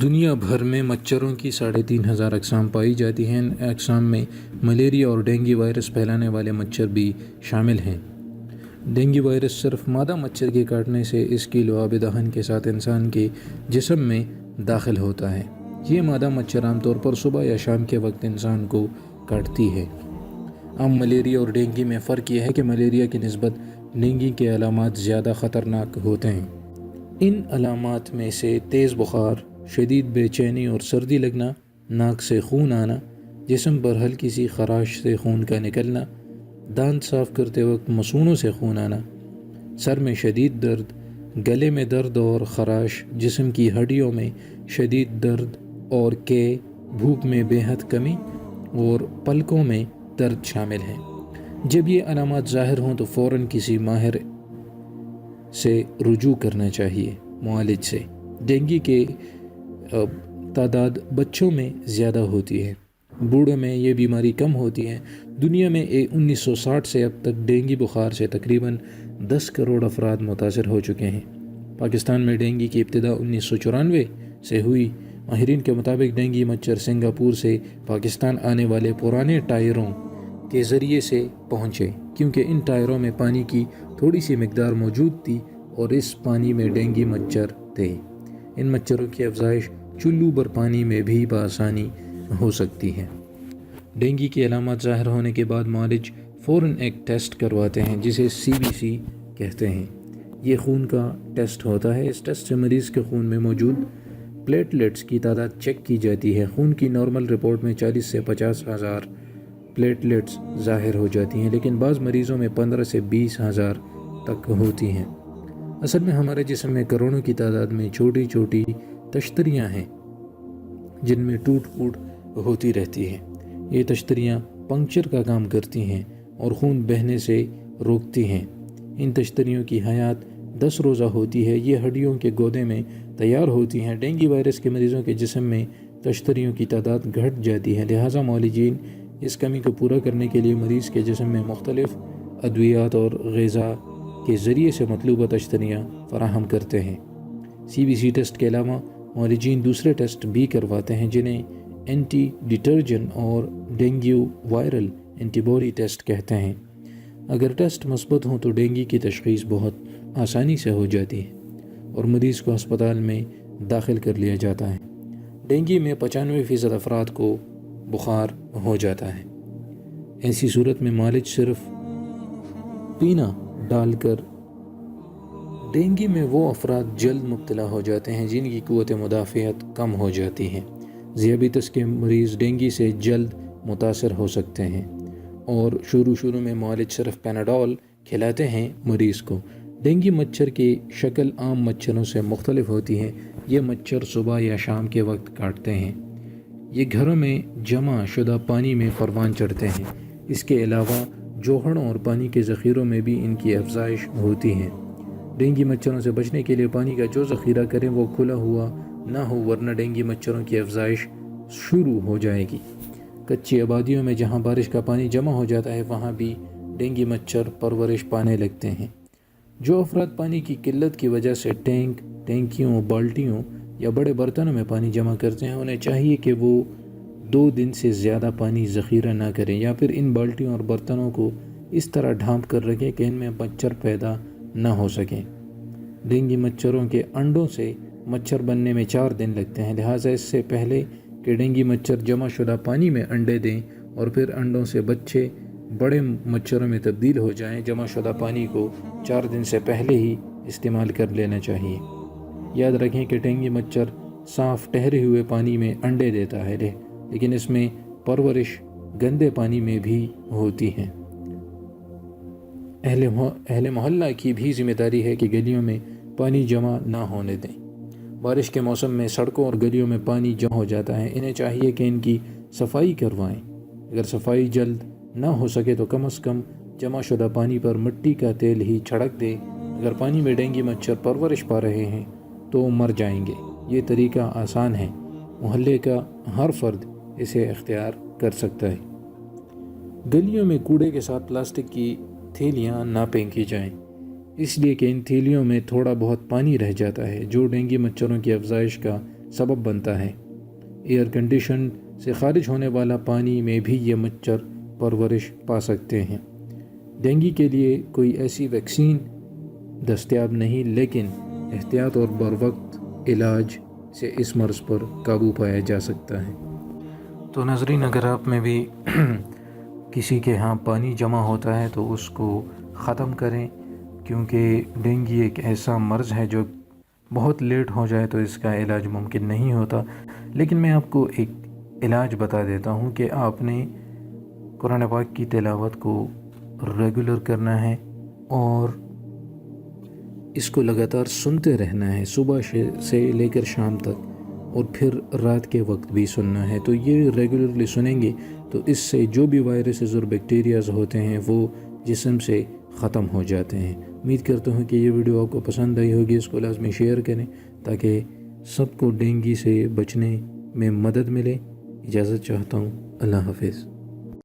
دنیا بھر میں مچھروں کی 3500 اقسام پائی جاتی ہیں۔ ان اقسام میں ملیریا اور ڈینگی وائرس پھیلانے والے مچھر بھی شامل ہیں۔ ڈینگی وائرس صرف مادہ مچھر کے کاٹنے سے اس کی لعاب دہن کے ساتھ انسان کے جسم میں داخل ہوتا ہے۔ یہ مادہ مچھر عام طور پر صبح یا شام کے وقت انسان کو کاٹتی ہے۔ عام ملیریا اور ڈینگی میں فرق یہ ہے کہ ملیریا کی نسبت ڈینگی کے علامات زیادہ خطرناک ہوتے ہیں۔ ان علامات میں سے تیز بخار، شدید بے چینی اور سردی لگنا، ناک سے خون آنا، جسم پر ہلکی سی خراش سے خون کا نکلنا، دانت صاف کرتے وقت مسونوں سے خون آنا، سر میں شدید درد، گلے میں درد اور خراش، جسم کی ہڈیوں میں شدید درد اور بھوک میں بے حد کمی اور پلکوں میں درد شامل ہیں۔ جب یہ علامات ظاہر ہوں تو فوراً کسی ماہر سے رجوع کرنا چاہیے، معالج سے۔ ڈینگی کے تعداد بچوں میں زیادہ ہوتی ہے، بوڑھوں میں یہ بیماری کم ہوتی ہے۔ دنیا میں 1960 سے اب تک ڈینگی بخار سے تقریباً 10 کروڑ افراد متاثر ہو چکے ہیں۔ پاکستان میں ڈینگی کی ابتدا 1994 سے ہوئی۔ ماہرین کے مطابق ڈینگی مچھر سنگاپور سے پاکستان آنے والے پرانے ٹائروں کے ذریعے سے پہنچے، کیونکہ ان ٹائروں میں پانی کی تھوڑی سی مقدار موجود تھی اور اس پانی میں ڈینگی مچھر تھے۔ ان مچھروں کی افزائش چلو بھر پانی میں بھی بآسانی ہو سکتی ہے۔ ڈینگی کی علامات ظاہر ہونے کے بعد معالج فوراً ایک ٹیسٹ کرواتے ہیں جسے CBC کہتے ہیں۔ یہ خون کا ٹیسٹ ہوتا ہے۔ اس ٹیسٹ سے مریض کے خون میں موجود پلیٹلیٹس کی تعداد چیک کی جاتی ہے۔ خون کی نارمل رپورٹ میں 40 سے 50 ہزار پلیٹلیٹس ظاہر ہو جاتی ہیں، لیکن بعض مریضوں میں 15 سے 20 ہزار تک ہوتی ہیں۔ اصل میں ہمارے جسم میں کروڑوں کی تعداد میں چھوٹی چھوٹی تشتریاں ہیں جن میں ٹوٹ پھوٹ ہوتی رہتی ہے۔ یہ تشتریاں پنکچر کا کام کرتی ہیں اور خون بہنے سے روکتی ہیں۔ ان تشتریوں کی حیات 10 روزہ ہوتی ہے۔ یہ ہڈیوں کے گودے میں تیار ہوتی ہیں۔ ڈینگی وائرس کے مریضوں کے جسم میں تشتریوں کی تعداد گھٹ جاتی ہے، لہٰذا معالجین اس کمی کو پورا کرنے کے لیے مریض کے جسم میں مختلف ادویات اور غذا کے ذریعے سے مطلوبہ تشتریاں فراہم کرتے ہیں۔ CBC ٹیسٹ کے علاوہ معالجین دوسرے ٹیسٹ بھی کرواتے ہیں جنہیں اینٹی ڈیٹرجن اور dengue viral antibody test کہتے ہیں۔ اگر ٹیسٹ مثبت ہوں تو ڈینگی کی تشخیص بہت آسانی سے ہو جاتی ہے اور مریض کو ہسپتال میں داخل کر لیا جاتا ہے۔ ڈینگی میں 95% افراد کو بخار ہو جاتا ہے۔ ایسی صورت میں معالج صرف پینا ڈال کر ڈینگی میں وہ افراد جلد مبتلا ہو جاتے ہیں جن کی قوت مدافعت کم ہو جاتی ہے۔ ذیابیطس کے مریض ڈینگی سے جلد متاثر ہو سکتے ہیں اور شروع میں معالج صرف پیناڈول کھلاتے ہیں مریض کو۔ ڈینگی مچھر کی شکل عام مچھروں سے مختلف ہوتی ہے۔ یہ مچھر صبح یا شام کے وقت کاٹتے ہیں۔ یہ گھروں میں جمع شدہ پانی میں پروان چڑھتے ہیں۔ اس کے علاوہ جوہڑوں اور پانی کے ذخیروں میں بھی ان کی افزائش ہوتی ہے۔ ڈینگی مچھروں سے بچنے کے لیے پانی کا جو ذخیرہ کریں وہ کھلا ہوا نہ ہو، ورنہ ڈینگی مچھروں کی افزائش شروع ہو جائے گی۔ کچی آبادیوں میں جہاں بارش کا پانی جمع ہو جاتا ہے وہاں بھی ڈینگی مچھر پرورش پانے لگتے ہیں۔ جو افراد پانی کی قلت کی وجہ سے ٹینکیوں، بالٹیوں یا بڑے برتنوں میں پانی جمع کرتے ہیں، انہیں چاہیے کہ وہ 2 دن سے زیادہ پانی ذخیرہ نہ کریں، یا پھر ان بالٹیوں اور برتنوں کو اس طرح ڈھانپ کر رکھیں کہ ان میں مچھر پیدا نہ ہو سکیں۔ ڈینگی مچھروں کے انڈوں سے مچھر بننے میں 4 دن لگتے ہیں، لہٰذا اس سے پہلے کہ ڈینگی مچھر جمع شدہ پانی میں انڈے دیں اور پھر انڈوں سے بچے بڑے مچھروں میں تبدیل ہو جائیں، جمع شدہ پانی کو 4 دن سے پہلے ہی استعمال کر لینا چاہیے۔ یاد رکھیں کہ ڈینگی مچھر صاف ٹھہرے ہوئے پانی میں انڈے دیتا ہے، لیکن اس میں پرورش گندے پانی میں بھی ہوتی ہے۔ اہل محلہ کی بھی ذمہ داری ہے کہ گلیوں میں پانی جمع نہ ہونے دیں۔ بارش کے موسم میں سڑکوں اور گلیوں میں پانی جمع ہو جاتا ہے، انہیں چاہیے کہ ان کی صفائی کروائیں۔ اگر صفائی جلد نہ ہو سکے تو کم از کم جمع شدہ پانی پر مٹی کا تیل ہی چھڑک دیں۔ اگر پانی میں ڈینگی مچھر پرورش پا رہے ہیں تو مر جائیں گے۔ یہ طریقہ آسان ہے، محلے کا ہر فرد اسے اختیار کر سکتا ہے۔ گلیوں میں کوڑے کے ساتھ پلاسٹک کی تھیلیاں نہ پھینکی جائیں، اس لیے کہ ان تھیلیوں میں تھوڑا بہت پانی رہ جاتا ہے جو ڈینگی مچھروں کی افزائش کا سبب بنتا ہے۔ ایئر کنڈیشن سے خارج ہونے والا پانی میں بھی یہ مچھر پرورش پا سکتے ہیں۔ ڈینگی کے لیے کوئی ایسی ویکسین دستیاب نہیں، لیکن احتیاط اور بروقت علاج سے اس مرض پر قابو پایا جا سکتا ہے۔ تو ناظرین، اگر آپ میں بھی کسی کے ہاں پانی جمع ہوتا ہے تو اس کو ختم کریں، کیونکہ ڈینگی ایک ایسا مرض ہے جو بہت لیٹ ہو جائے تو اس کا علاج ممکن نہیں ہوتا۔ لیکن میں آپ کو ایک علاج بتا دیتا ہوں کہ آپ نے قرآن پاک کی تلاوت کو ریگولر کرنا ہے اور اس کو لگاتار سنتے رہنا ہے، صبح سے لے کر شام تک، اور پھر رات کے وقت بھی سننا ہے۔ تو یہ ریگولرلی سنیں گے تو اس سے جو بھی وائرسز اور بیکٹیریاز ہوتے ہیں وہ جسم سے ختم ہو جاتے ہیں۔ امید کرتا ہوں کہ یہ ویڈیو آپ کو پسند آئی ہوگی، اس کو لازمی شیئر کریں تاکہ سب کو ڈینگی سے بچنے میں مدد ملے۔ اجازت چاہتا ہوں، اللہ حافظ۔